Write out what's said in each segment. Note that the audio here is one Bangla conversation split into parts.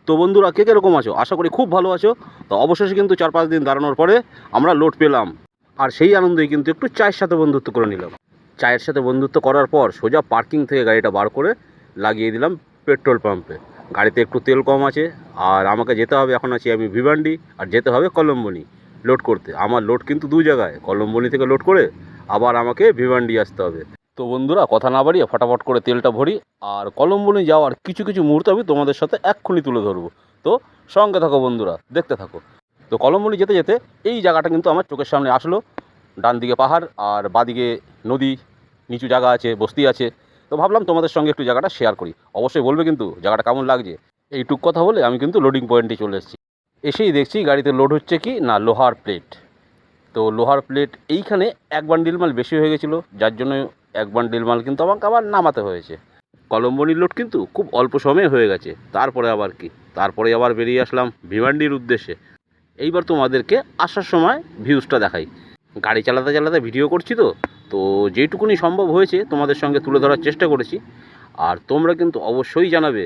তো বন্ধুরা কে কীরকম আছো? আশা করি খুব ভালো আছো। তো অবশেষে কিন্তু 4-5 দিন দাঁড়ানোর পরে আমরা লোড পেলাম, আর সেই আনন্দেই কিন্তু একটু চায়ের সাথে বন্ধুত্ব করে নিলাম। চায়ের সাথে বন্ধুত্ব করার পর সোজা পার্কিং থেকে গাড়িটা বার করে লাগিয়ে দিলাম পেট্রোল পাম্পে। গাড়িতে একটু তেল কম আছে, আর আমাকে যেতে হবে, এখন আছি আমি ভিভান্ডি, আর যেতে হবে কলম্বনি লোড করতে। আমার লোড কিন্তু দু জায়গায়, কলম্বনি থেকে লোড করে আবার আমাকে ভিভান্ডি আসতে হবে। তো বন্ধুরা কথা না বাড়িয়ে ফটাফট করে তেলটা ভরি, আর কলম্বনি যাওয়ার কিছু কিছু মুহূর্ত আমি তোমাদের সাথে এক্ষুনি তুলে ধরবো। তো সঙ্গে থাকো বন্ধুরা, দেখতে থাকো। তো কলম্বনি যেতে যেতে এই জায়গাটা কিন্তু আমার চোখের সামনে আসলো। ডান দিকে পাহাড় আর বাদিকে নদী, নিচু জায়গা আছে, বস্তি আছে। তো ভাবলাম তোমাদের সঙ্গে একটু জায়গাটা শেয়ার করি। অবশ্যই বলবে কিন্তু জায়গাটা কেমন লাগছে। এইটুক কথা বলে আমি কিন্তু লোডিং পয়েন্টে চলে এসেছি। এসেই দেখছি গাড়িতে লোড হচ্ছে কি না, লোহার প্লেট। তো লোহার প্লেট এইখানে এক বান্ডিল মাল বেশি হয়ে গেছিলো, যার জন্য এক বান্ডিল মাল কিন্তু আমাকে আবার নামাতে হয়েছে। কলম্বনির লোড কিন্তু খুব অল্প সময়ে হয়ে গেছে। তারপরে আবার কি, তারপরে আবার বেরিয়ে আসলাম ভিভান্ডির উদ্দেশ্যে। এইবার তোমাদেরকে আসার সময় ভিউজটা দেখাই। গাড়ি চালাতে চালাতে ভিডিও করছি, তো তো যেইটুকুনি সম্ভব হয়েছে তোমাদের সঙ্গে তুলে ধরার চেষ্টা করেছি। আর তোমরা কিন্তু অবশ্যই জানাবে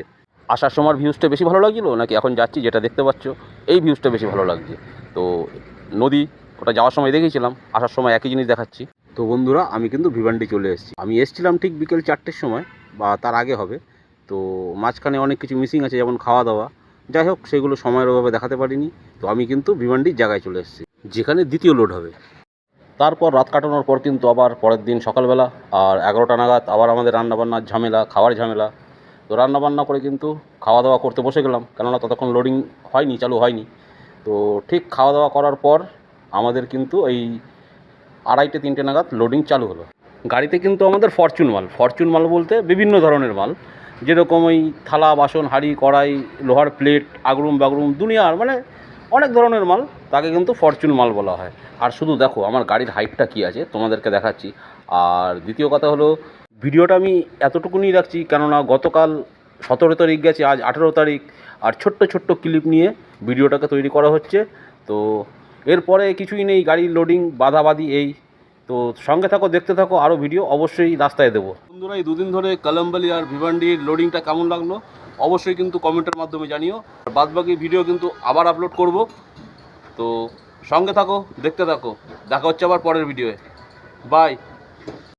আসার সময় ভিউজটা বেশি ভালো লাগছিলো নাকি এখন যাচ্ছি যেটা দেখতে পাচ্ছ এই ভিউজটা বেশি ভালো লাগছে। তো নদী ওটা যাওয়ার সময় দেখেছিলাম, আসার সময় একই জিনিস দেখাচ্ছি। তো বন্ধুরা আমি কিন্তু ভিভান্ডি চলে এসেছি। আমি এসেছিলাম ঠিক বিকেল 4টের সময় বা তার আগে হবে। তো মাঝখানে অনেক কিছু মিসিং আছে, যেমন খাওয়া দাওয়া, যাই হোক সেগুলো সময়ের অভাবে দেখাতে পারিনি। তো আমি কিন্তু ভিভান্ডির জায়গায় চলে এসেছি, যেখানে দ্বিতীয় লোড হবে। তারপর রাত কাটানোর পর কিন্তু আবার পরের দিন সকালবেলা আর 11টা নাগাদ আবার আমাদের রান্নাবান্নার ঝামেলা, খাওয়ার ঝামেলা। তো রান্নাবান্না করে কিন্তু খাওয়া দাওয়া করতে বসে গেলাম, কেননা ততক্ষণ লোডিং হয়নি, চালু হয়নি। তো ঠিক খাওয়া দাওয়া করার পর আমাদের কিন্তু এই 2:30-3টে নাগাদ লোডিং চালু হলো। গাড়িতে কিন্তু আমাদের ফরচুন মাল বলতে বিভিন্ন ধরনের মাল, যেরকম ওই থালা বাসন, হাঁড়ি কড়াই, লোহার প্লেট, আগরুম বাগরুম, দুনিয়ার মানে অনেক ধরনের মাল, তাকে কিন্তু ফরচুন মাল বলা হয়। আর শুধু দেখো আমার গাড়ির হাইটটা কী আছে তোমাদেরকে দেখাচ্ছি। আর দ্বিতীয় কথা হলো, ভিডিওটা আমি এতটুকুনি রাখছি কেননা গতকাল 17 তারিখ গেছে, আজ 18 তারিখ, আর ছোট্ট ছোট্ট ক্লিপ নিয়ে ভিডিওটাকে তৈরি করা হচ্ছে। তো এরপরে কিছুই নেই, গাড়ির লোডিং বাধাবাধি এই। তো সঙ্গে থাকো, দেখতে থাকো, আরও ভিডিও অবশ্যই রাস্তায় দেবো। বন্ধুরা এই দুদিন ধরে কলম্বলি আর ভিভান্ডির লোডিংটা কেমন লাগলো অবশ্যই কিন্তু কমেন্টের মাধ্যমে জানিও। বাদবাকি ভিডিও কিন্তু আবার আপলোড করব। তো সঙ্গে থাকো, দেখতে থাকো, দেখা হচ্ছে আবার পরের ভিডিওয়ে। বাই।